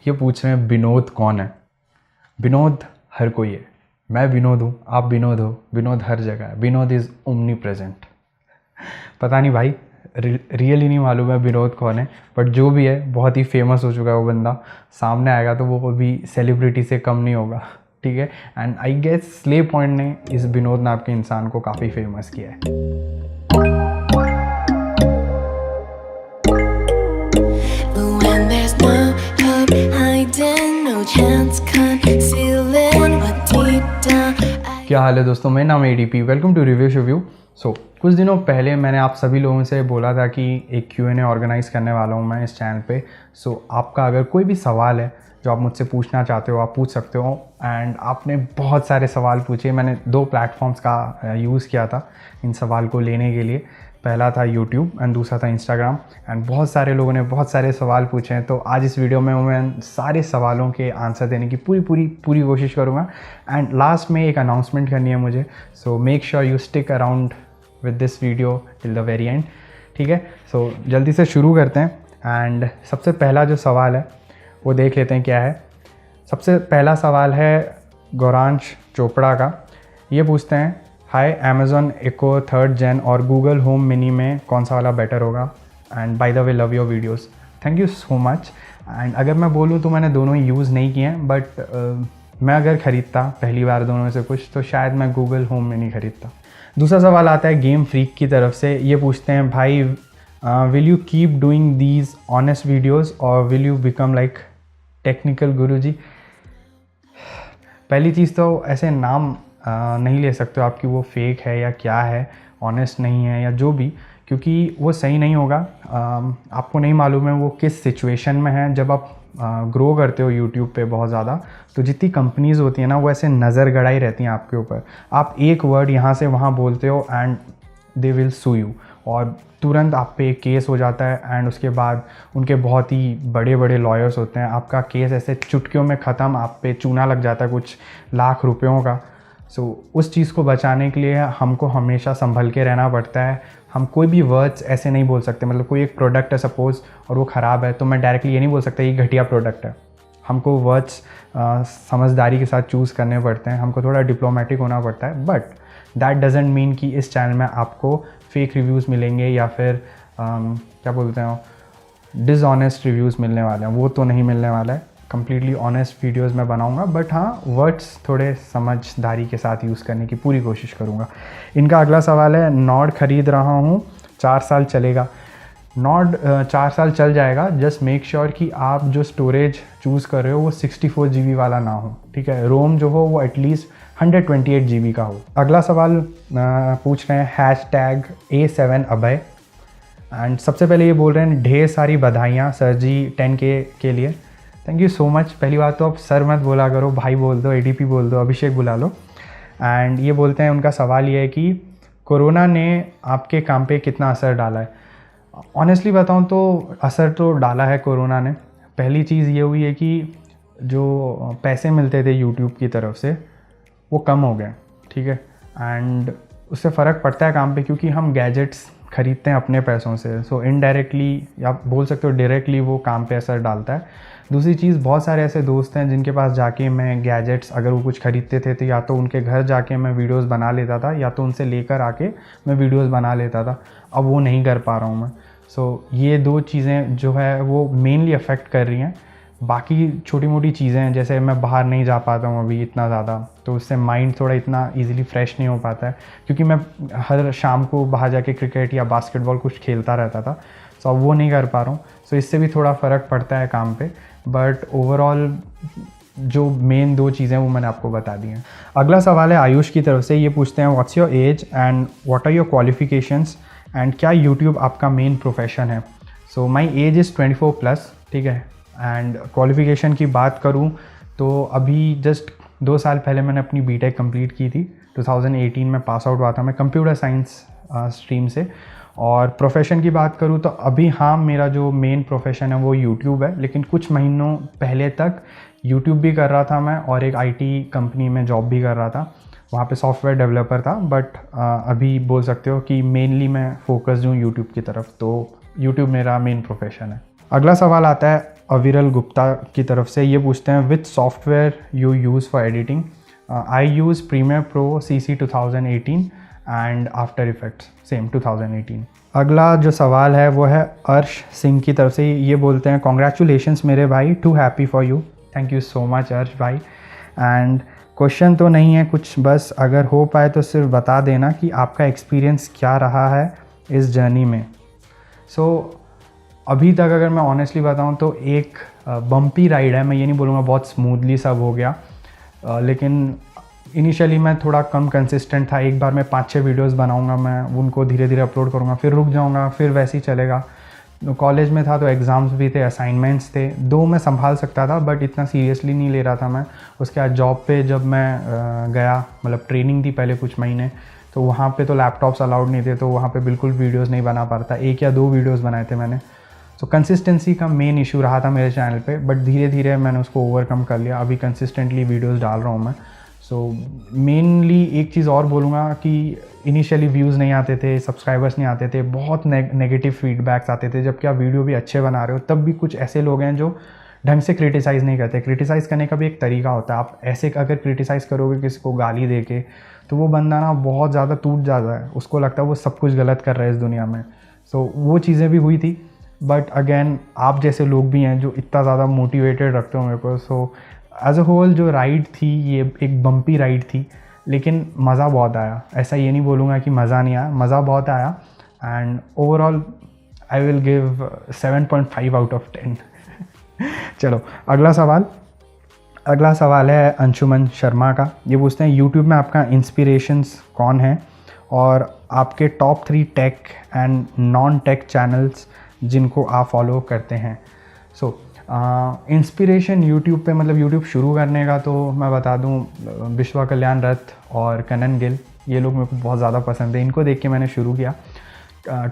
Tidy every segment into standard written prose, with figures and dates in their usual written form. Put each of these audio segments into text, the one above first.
ये पूछ रहे हैं विनोद कौन है। विनोद हर कोई है। मैं विनोद हूँ, आप विनोद हो। विनोद हर जगह है। Vinod is omni present. पता नहीं भाई, रियली नहीं मालूम है विनोद कौन है, बट जो भी है बहुत ही फेमस हो चुका है वो बंदा। सामने आएगा तो वो भी सेलिब्रिटी से कम नहीं होगा, ठीक है। And I guess slay point ने इस विनोद नाम के इंसान को काफ़ी फेमस किया है। क्या हाल है दोस्तों, मेरा नाम है ADP। Welcome to review Shivyu. कुछ दिनों पहले मैंने आप सभी लोगों से बोला था कि एक Q&A ऑर्गेनाइज़ करने वाला हूँ मैं इस चैनल पे। आपका अगर कोई भी सवाल है जो आप मुझसे पूछना चाहते हो, आप पूछ सकते हो। एंड आपने बहुत सारे सवाल पूछे। मैंने 2 प्लेटफॉर्म्स का यूज़ किया था इन सवाल को लेने के लिए। पहला था YouTube एंड दूसरा था Instagram। एंड बहुत सारे लोगों ने बहुत सारे सवाल पूछे हैं, तो आज इस वीडियो में मैं सारे सवालों के आंसर देने की पूरी कोशिश करूँगा। एंड लास्ट में एक अनाउंसमेंट करनी है मुझे, so make sure you stick around with this video till the very and, ठीक है। जल्दी से शुरू करते हैं। एंड सबसे पहला जो सवाल है वो देख लेते हैं क्या है। सबसे पहला सवाल है गौरांश चोपड़ा का। ये पूछते हैं, हाय, Amazon Echo 3rd Gen और Google Home Mini में कौन सा वाला बेटर होगा? And bye the way love your videos, thank you so much. And अगर मैं बोलूँ तो मैंने दोनों ही यूज़ नहीं किए हैं, बट मैं अगर ख़रीदता पहली बार दोनों में से कुछ तो शायद मैं Google Home Mini ख़रीदता। दूसरा सवाल आता है गेम फ्रीक की तरफ से। ये पूछते हैं, भाई will you keep doing these honest videos और will you become like technical Guruji? पहली चीज़ तो ऐसे नाम नहीं ले सकते हो आप कि वो फेक है या क्या है, ऑनेस्ट नहीं है या जो भी, क्योंकि वो सही नहीं होगा। आपको नहीं मालूम है वो किस सिचुएशन में है। जब आप ग्रो करते हो यूट्यूब पे बहुत ज़्यादा, तो जितनी कंपनीज़ होती है ना वो ऐसे नज़र गड़ाई रहती हैं आपके ऊपर। आप एक वर्ड यहाँ से वहाँ बोलते हो and they will sue you, और तुरंत आप पे केस हो जाता है। एंड उसके बाद उनके बहुत ही बड़े बड़े लॉयर्स होते हैं, आपका केस ऐसे चुटकियों में ख़त्म, आप पे चूना लग जाता है कुछ लाख रुपयों का। उस चीज़ को बचाने के लिए हमको हमेशा संभल के रहना पड़ता है। हम कोई भी वर्ड्स ऐसे नहीं बोल सकते। मतलब कोई एक प्रोडक्ट है सपोज़ और वो ख़राब है, तो मैं डायरेक्टली ये नहीं बोल सकता ये घटिया प्रोडक्ट है। हमको वर्ड्स समझदारी के साथ चूज़ करने पड़ते हैं, हमको थोड़ा डिप्लोमेटिक होना पड़ता है। बट दैट डजेंट मीन कि इस चैनल में आपको फेक रिव्यूज़ मिलेंगे या फिर क्या बोलते हैं डिसऑनेस्ट रिव्यूज़ मिलने वाले हैं। वो तो नहीं मिलने वाला है। कंप्लीटली ऑनेस्ट वीडियोस मैं बनाऊंगा, बट हाँ वर्ड्स थोड़े समझदारी के साथ यूज़ करने की पूरी कोशिश करूँगा। इनका अगला सवाल है, नॉर्ड ख़रीद रहा हूँ, 4 साल चलेगा? नॉर्ड 4 साल चल जाएगा। जस्ट मेक श्योर कि आप जो स्टोरेज चूज़ कर रहे हो वो 64 GB वाला ना हो, ठीक है। रोम जो हो वो एटलीस्ट 128 GB का हो। अगला सवाल पूछ रहे हैं #A7 अभय। एंड सबसे पहले ये बोल रहे हैं, ढेर सारी बधाइयाँ सर जी 10K के लिए। Thank you so much. पहली बात तो आप सर मत बोला करो, भाई बोल दो, ADP बोल दो, अभिषेक बुला लो। एंड ये बोलते हैं, उनका सवाल ये है कि कोरोना ने आपके काम पे कितना असर डाला है? ऑनेस्टली बताऊं तो असर तो डाला है कोरोना ने। पहली चीज़ ये हुई है कि जो पैसे मिलते थे यूट्यूब की तरफ से वो कम हो गए, ठीक है। एंड उससे फ़र्क पड़ता है काम पे, क्योंकि हम गैजेट्स ख़रीदते हैं अपने पैसों से। इनडायरेक्टली या बोल सकते हो डायरेक्टली वो काम पे असर डालता है। दूसरी चीज़, बहुत सारे ऐसे दोस्त हैं जिनके पास जाके मैं गैजेट्स अगर वो कुछ ख़रीदते थे तो या तो उनके घर जाके मैं वीडियोस बना लेता था या तो उनसे लेकर आके मैं वीडियोस बना लेता था। अब वो नहीं कर पा रहा हूँ मैं। ये 2 चीज़ें जो है वो मेनली अफेक्ट कर रही हैं। बाकी छोटी मोटी चीज़ें हैं, जैसे मैं बाहर नहीं जा पाता हूँ अभी इतना ज़्यादा, तो उससे माइंड थोड़ा इतना इजीली फ्रेश नहीं हो पाता है, क्योंकि मैं हर शाम को बाहर जाके क्रिकेट या बास्केटबॉल कुछ खेलता रहता था। अब वो नहीं कर पा रहा हूँ। इससे भी थोड़ा फ़र्क पड़ता है काम पे। बट ओवरऑल जो मेन 2 चीज़ें वो मैंने आपको बता दी हैं। अगला सवाल है आयुष की तरफ से। ये पूछते हैं, what's your age and what are your qualifications and क्या यूट्यूब आपका मेन प्रोफेशन है? माई एज इज़ 24+, ठीक है। एंड क्वालिफिकेशन की बात करूँ तो अभी जस्ट 2 साल पहले मैंने अपनी BTech कंप्लीट की थी। 2018 में पास आउट हुआ था मैं कंप्यूटर साइंस स्ट्रीम से। और प्रोफेशन की बात करूँ तो अभी हाँ मेरा जो मेन प्रोफेशन है वो यूट्यूब है, लेकिन कुछ महीनों पहले तक यूट्यूब भी कर रहा था मैं और एक IT कंपनी में जॉब भी कर रहा था, वहाँ पे सॉफ्टवेयर डेवलपर था। बट अभी बोल सकते हो कि मेनली मैं फोकस्ड हूँ यूट्यूब की तरफ, तो यूट्यूब मेरा मेन प्रोफेशन है। अगला सवाल आता है अविरल गुप्ता की तरफ से। ये पूछते हैं which software you use for editing. I use Premiere Pro CC 2018 and After Effects same 2018। अगला जो सवाल है वो है अर्श सिंह की तरफ से। ये बोलते हैं कॉन्ग्रेचुलेशंस मेरे भाई, too happy for you. Thank you so much Arsh भाई। एंड क्वेश्चन तो नहीं है कुछ, बस अगर हो पाए तो सिर्फ बता देना कि आपका एक्सपीरियंस क्या रहा है इस जर्नी में। अभी तक अगर मैं ऑनेस्टली बताऊं तो एक बम्पी राइड है। मैं ये नहीं बोलूँगा बहुत स्मूथली सब हो गया, लेकिन इनिशियली मैं थोड़ा कम कंसिस्टेंट था। एक बार मैं 5-6 वीडियोस बनाऊंगा, मैं उनको धीरे धीरे अपलोड करूंगा, फिर रुक जाऊंगा, फिर वैसे ही चलेगा। कॉलेज में था तो एग्ज़ाम्स भी थे, असाइनमेंट्स थे, 2 मैं संभाल सकता था बट इतना सीरियसली नहीं ले रहा था मैं। उसके बाद जॉब पे जब मैं गया, मतलब ट्रेनिंग थी पहले कुछ महीने, तो वहाँ पे तो लैपटॉप्स अलाउड नहीं थे, तो वहाँ पे बिल्कुल वीडियोस नहीं बना पा रहा था। 1 या 2 वीडियोस बनाए थे मैंने। तो कंसिस्टेंसी का मेन इशू रहा था मेरे चैनल पे, बट धीरे धीरे मैंने उसको ओवरकम कर लिया। अभी कंसिस्टेंटली वीडियोस डाल रहा हूँ मैं। मेनली एक चीज़ और बोलूँगा कि इनिशियली व्यूज़ नहीं आते थे, सब्सक्राइबर्स नहीं आते थे, बहुत नेगेटिव फीडबैक्स आते थे। जबकि आप वीडियो भी अच्छे बना रहे हो तब भी कुछ ऐसे लोग हैं जो ढंग से क्रिटिसाइज़ नहीं करते। क्रिटिसाइज़ करने का भी एक तरीका होता है। आप ऐसे अगर क्रिटिसाइज़ करोगे किसी को गाली दे के, तो वो बंदा ना बहुत ज़्यादा टूट जाता है, उसको लगता है वो सब कुछ गलत कर रहा है इस दुनिया में। वो चीज़ें भी हुई थी। बट अगेन आप जैसे लोग भी हैं जो इतना ज़्यादा मोटिवेटेड रखते हो मेरे को। एज अ होल जो राइड थी ये एक बम्पी राइड थी, लेकिन मज़ा बहुत आया। ऐसा ये नहीं बोलूँगा कि मज़ा नहीं आया, मज़ा बहुत आया। And overall I will give 7.5 out of 10। चलो अगला सवाल है अंशुमन शर्मा का। ये पूछते हैं यूट्यूब में आपका इंस्पिरेशंस कौन है और आपके top 3 tech and non tech channels जिनको आप फॉलो करते हैं। इंस्पिरेशन यूट्यूब पे, मतलब यूट्यूब शुरू करने का तो मैं बता दूं विश्वा कल्याण रथ और कनन गिल, ये लोग मेरे को बहुत ज़्यादा पसंद है। इनको देख के मैंने शुरू किया।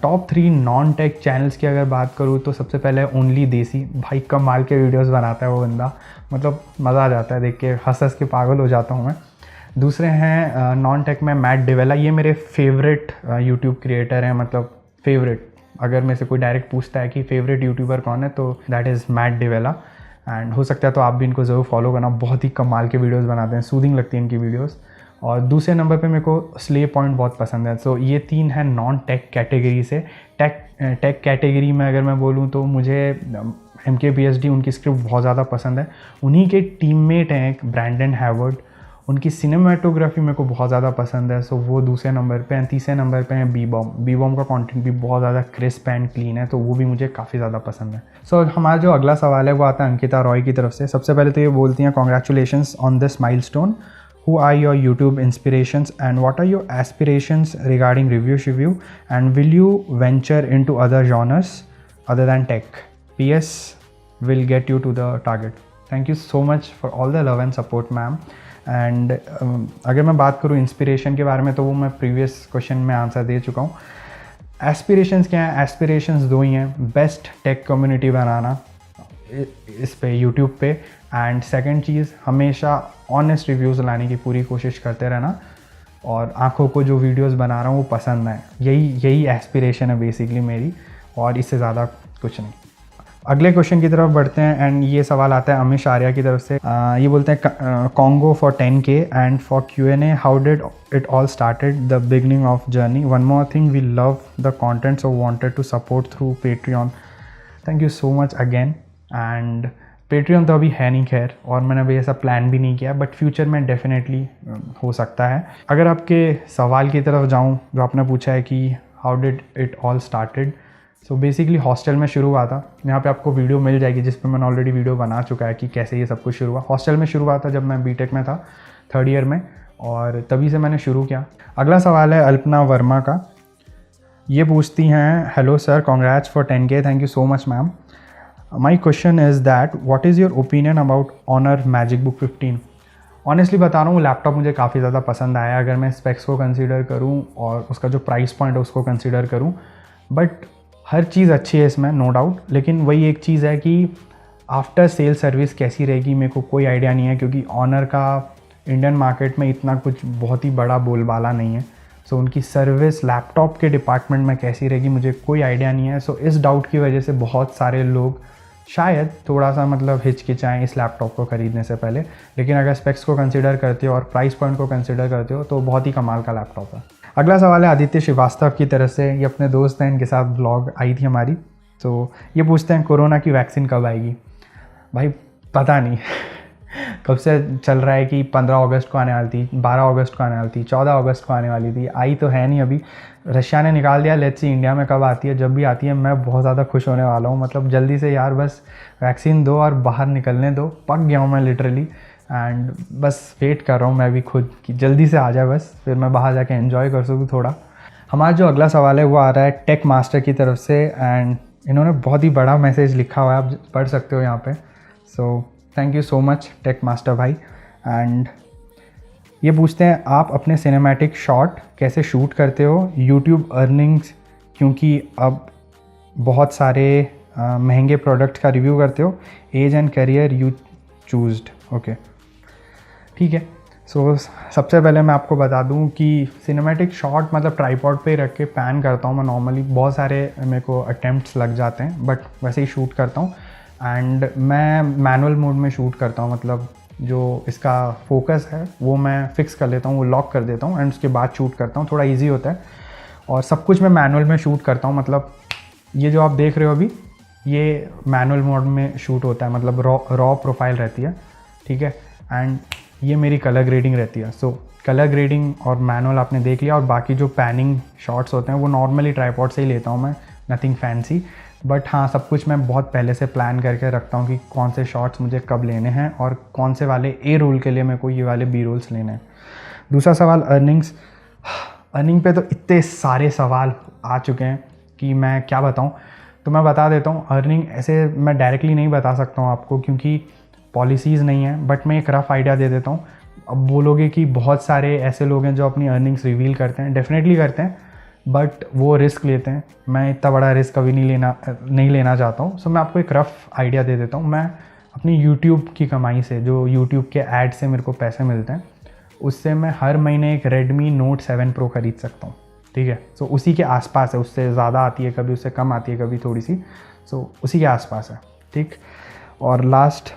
टॉप 3 नॉन टेक चैनल्स की अगर बात करूँ तो सबसे पहले ओनली देसी भाई, कमाल के वीडियोस बनाता है वो बंदा, मतलब मज़ा आ जाता है देख के, हंस के पागल हो जाता हूँ मैं। दूसरे हैं नॉन टेक में मैट डिवेला। ये मेरे फेवरेट यूट्यूब क्रिएटर हैं, मतलब फेवरेट। अगर मेरे से कोई डायरेक्ट पूछता है कि फेवरेट यूट्यूबर कौन है तो that is Matt D'Avella. And हो सकता है तो आप भी इनको ज़रूर फॉलो करना, बहुत ही कमाल के वीडियोस बनाते हैं, सूदिंग लगती है इनकी वीडियोस। और दूसरे नंबर पे मेरे को स्ले पॉइंट बहुत पसंद है। ये 3 हैं नॉन टेक कैटेगरी से। टेक कैटेगरी में अगर मैं बोलूँ तो मुझे MKBHD, उनकी स्क्रिप्ट बहुत ज़्यादा पसंद है। उन्हीं के टीममेट हैं एक ब्रैंडन हैवर्ड, उनकी सिनेमाटोग्राफी मेरे को बहुत ज़्यादा पसंद है। वो दूसरे नंबर पे हैं। तीसरे नंबर पे हैं बी-बॉम का कंटेंट भी बहुत ज़्यादा क्रिस्प एंड क्लीन है, तो वो भी मुझे काफ़ी ज़्यादा पसंद है। हमारा जो अगला सवाल है वो आता है अंकिता रॉय की तरफ से। सबसे पहले तो ये बोलती हैं congratulations on this milestone, who are your YouTube inspirations and what are your aspirations regarding review and will you venture into other genres other than tech? PS will get you to the target. Thank you so much for all the love and support ma'am. And अगर मैं बात करूँ inspiration के बारे में तो वो मैं प्रीवियस क्वेश्चन में आंसर दे चुका हूँ। एस्पिरेशंस क्या हैं? एस्पिरेशंस 2 ही हैं। बेस्ट टेक कम्युनिटी बनाना इस पे यूट्यूब पे, एंड सेकंड चीज़ हमेशा ऑनेस्ट रिव्यूज़ लाने की पूरी कोशिश करते रहना, और आंखों को जो वीडियोस बना रहा हूँ वो पसंद आए। यही एस्पिरेशन है बेसिकली मेरी, और इससे ज़्यादा कुछ नहीं। अगले क्वेश्चन की तरफ बढ़ते हैं एंड ये सवाल आता है अमिश आर्या की तरफ से। ये बोलते हैं congo for 10K and for Q&A how did it all started the beginning of journey. One more thing, we love the content so wanted to support through Patreon. Thank you so much again. And Patreon तो अभी है नहीं खैर, और मैंने अभी ऐसा plan भी नहीं किया, बट फ्यूचर में डेफिनेटली हो सकता है। अगर आपके सवाल की तरफ जाऊँ जो आपने पूछा है कि how did it all started, so basically hostel में शुरू हुआ था। यहाँ पे आपको वीडियो मिल जाएगी जिस पे मैंने ऑलरेडी वीडियो बना चुका है कि कैसे ये सब कुछ शुरू हुआ। हॉस्टल में शुरू हुआ था जब मैं बीटेक में था, 3rd ईयर में, और तभी से मैंने शुरू किया। अगला सवाल है अल्पना वर्मा का। ये पूछती हैं, hello sir, congrats for 10K। Thank you so much ma'am. My question is that what is your opinion about Honor Magic Book 15। Honestly बता रहा हूँ, लैपटॉप मुझे काफ़ी ज़्यादा पसंद आया अगर मैं स्पेक्स को कंसीडर करूँ और उसका जो प्राइस पॉइंट है उसको कंसीडर करूँ। बट हर चीज़ अच्छी है इसमें, नो डाउट, लेकिन वही एक चीज़ है कि आफ्टर सेल सर्विस कैसी रहेगी मेरे को कोई आइडिया नहीं है, क्योंकि ऑनर का इंडियन मार्केट में इतना कुछ बहुत ही बड़ा बोलबाला नहीं है। उनकी सर्विस लैपटॉप के डिपार्टमेंट में कैसी रहेगी मुझे कोई आइडिया नहीं है। इस डाउट की वजह से बहुत सारे लोग शायद थोड़ा सा मतलब हिचकिचाएँ इस लैपटॉप को ख़रीदने से पहले, लेकिन अगर स्पेक्स को कंसिडर करते हो और प्राइस पॉइंट को कंसिडर करते हो तो बहुत ही कमाल का लैपटॉप है। अगला सवाल है आदित्य श्रीवास्तव की तरफ से। ये अपने दोस्त हैं, इनके साथ ब्लॉग आई थी हमारी। तो ये पूछते हैं कोरोना की वैक्सीन कब आएगी। भाई पता नहीं कब से चल रहा है कि 15 अगस्त को आने वाली थी, 12 अगस्त को आने वाली थी, 14 अगस्त को आने वाली थी, आई तो है नहीं अभी। रशिया ने निकाल दिया, लेट्स सी इंडिया में कब आती है। जब भी आती है मैं बहुत ज़्यादा खुश होने वाला हूँ। मतलब जल्दी से यार बस वैक्सीन दो और बाहर निकलने दो। पक गया हूँ मैं लिटरली, एंड बस वेट कर रहा हूँ मैं भी खुद कि जल्दी से आ जाए बस, फिर मैं बाहर जाके एंजॉय कर सकूँ थोड़ा। हमारा जो अगला सवाल है वो आ रहा है टेक मास्टर की तरफ से, एंड इन्होंने बहुत ही बड़ा मैसेज लिखा हुआ है, आप पढ़ सकते हो यहाँ पे। So thank you so much Tech Master भाई। एंड ये पूछते हैं आप अपने सिनेमैटिक शॉट कैसे शूट करते हो, यूट्यूब अर्निंग्स, क्योंकि अब बहुत सारे महंगे प्रोडक्ट का रिव्यू करते हो, as and career you chose. Okay ठीक है। सो सबसे पहले मैं आपको बता दूं कि सिनेमैटिक शॉट मतलब ट्राइपॉड पे रख के पैन करता हूं मैं नॉर्मली। बहुत सारे मेरे को अटेम्प्ट्स लग जाते हैं बट वैसे ही शूट करता हूं। एंड मैं मैनुअल मोड में शूट करता हूं, मतलब जो इसका फोकस है वो मैं फिक्स कर लेता हूँ, वो लॉक कर देता हूँ एंड उसके बाद शूट करता हूँ, थोड़ा ईजी होता है। और सब कुछ मैं मैनुअल में शूट करता हूँ। मतलब ये जो आप देख रहे हो अभी ये मैनुअल मोड में शूट होता है, मतलब रॉ प्रोफाइल रहती है, ठीक है। एंड ये मेरी कलर ग्रेडिंग रहती है। सो कलर ग्रेडिंग और मैनुअल आपने देख लिया, और बाकी जो पैनिंग शॉट्स होते हैं वो नॉर्मली ट्राइपॉड से ही लेता हूँ मैं, नथिंग फैंसी। बट हाँ, सब कुछ मैं बहुत पहले से प्लान करके रखता हूँ कि कौन से शॉट्स मुझे कब लेने हैं और कौन से वाले ए रोल के लिए मेरे को ये वाले बी रोल्स लेने हैं। दूसरा सवाल अर्निंग्स। अर्निंग पे तो इतने सारे सवाल आ चुके हैं कि मैं क्या बताऊँ। तो मैं बता देता हूँ, अर्निंग ऐसे मैं डायरेक्टली नहीं बता सकता हूँ आपको क्योंकि पॉलिसीज़ नहीं है, बट मैं एक रफ़ आइडिया दे देता हूँ। अब बोलोगे कि बहुत सारे ऐसे लोग हैं जो अपनी अर्निंग्स रिवील करते हैं, डेफिनेटली करते हैं, बट वो रिस्क लेते हैं। मैं इतना बड़ा रिस्क कभी नहीं लेना चाहता हूँ। सो मैं आपको एक रफ़ आइडिया दे देता हूँ। मैं अपनी यूट्यूब की कमाई से, जो यूट्यूब के ऐड से मेरे को पैसे मिलते हैं, उससे मैं हर महीने एक Redmi Note 7 Pro खरीद सकता हूँ, ठीक है। सो उसी के आसपास है, उससे ज़्यादा आती है कभी, उससे कम आती है कभी थोड़ी सी। सो उसी के आसपास है, ठीक। और लास्ट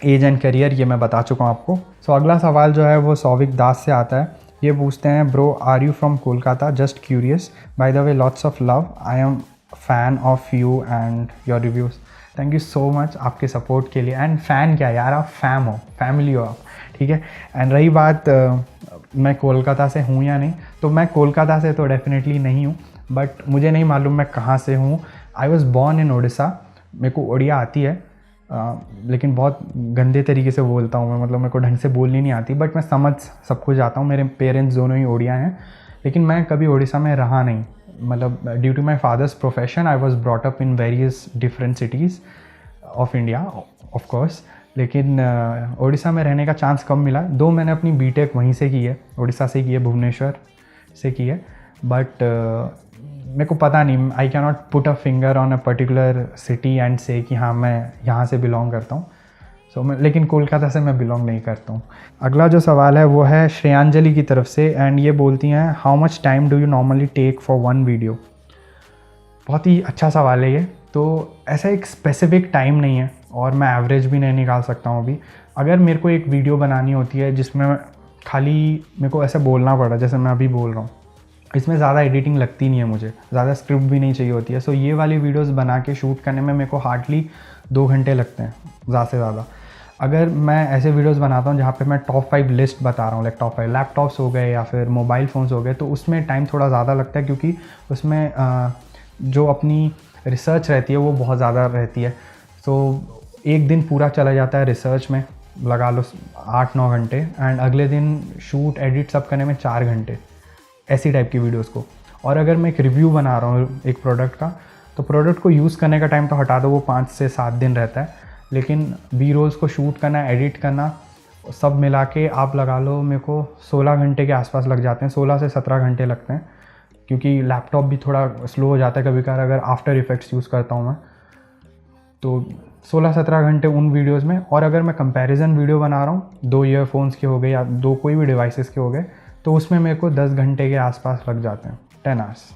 एज एंड करियर, ये मैं बता चुका हूँ आपको। सो अगला सवाल जो है वो सौविक दास से आता है। ये पूछते हैं, bro are you from Kolkata, just curious, by the way lots of love, I am fan of you and your reviews. Thank you so much आपके सपोर्ट के लिए। एंड फ़ैन क्या यार, आप फैम हो, फैमिली हो आप, ठीक है। एंड रही बात मैं कोलकाता से हूँ या नहीं, तो मैं कोलकाता से तो डेफिनेटली नहीं हूँ, बट मुझे नहीं मालूम मैं कहाँ से हूँ। I was born in Odisha. मेरे को ओडिया आती है, लेकिन बहुत गंदे तरीके से बोलता हूँ मैं, मतलब मेरे को ढंग से बोलनी नहीं आती, बट मैं समझ सब कुछ आता हूँ। मेरे पेरेंट्स दोनों ही ओडिया हैं, लेकिन मैं कभी ओडिशा में रहा नहीं। मतलब due to my father's profession I was brought up in various different cities of India of course, लेकिन ओडिशा में रहने का चांस कम मिला। दो मैंने अपनी बीटेक वहीं से की है, ओडिशा से की है, भुवनेश्वर से की है, बट मेरे को पता नहीं, I can not put a finger on a particular city and से कि हाँ मैं यहाँ से बिलोंग करता हूँ। सो मैं, लेकिन कोलकाता से मैं बिलोंग नहीं करता हूँ। अगला जो सवाल है वो है श्रेयांजलि की तरफ से, एंड ये बोलती हैं, how much time do you normally take for one video. बहुत ही अच्छा सवाल है ये। तो ऐसा एक स्पेसिफिक टाइम नहीं है और मैं एवरेज भी नहीं निकाल सकता हूँ अभी। अगर मेरे को एक वीडियो बनानी होती है जिसमें खाली मेरे को ऐसे बोलना पड़ा जैसे मैं अभी बोल रहा हूँ, इसमें ज़्यादा एडिटिंग लगती नहीं है, मुझे ज़्यादा स्क्रिप्ट भी नहीं चाहिए होती है। सो ये वाली वीडियोस बना के शूट करने में मेरे को हार्डली 2 घंटे लगते हैं ज़्यादा से ज़्यादा। अगर मैं ऐसे वीडियोस बनाता हूँ जहाँ पे मैं टॉप 5 लिस्ट बता रहा हूँ, लाइक टॉप 5 लैपटॉप्स हो गए या फिर मोबाइल फ़ोन्स हो गए, तो उसमें टाइम थोड़ा ज़्यादा लगता है क्योंकि उसमें जो अपनी रिसर्च रहती है वो बहुत ज़्यादा रहती है। सो एक दिन पूरा चला जाता है रिसर्च में, लगा लो 8-9 घंटे, एंड अगले दिन शूट एडिट सब करने में 4 घंटे, ऐसी टाइप की वीडियोस को। और अगर मैं एक रिव्यू बना रहा हूँ एक प्रोडक्ट का, तो प्रोडक्ट को यूज़ करने का टाइम तो हटा दो, वो 5 से 7 दिन रहता है, लेकिन बी रोल्स को शूट करना, एडिट करना, सब मिला के आप लगा लो मेरे को 16 घंटे के आसपास लग जाते हैं, 16 से 17 घंटे लगते हैं, क्योंकि लैपटॉप भी थोड़ा स्लो हो जाता है कभी कभार अगर आफ्टर इफ़ेक्ट्स यूज़ करता हूँ मैं। तो 16-17 घंटे उन वीडियोज़ में। और अगर मैं कंपैरिजन वीडियो बना रहा हूँ, 2 ईयरफोन्स के हो गए या 2 कोई भी डिवाइसेस के हो गए, तो उसमें मेरे को 10 घंटे के आसपास लग जाते हैं, 10 आवर्स।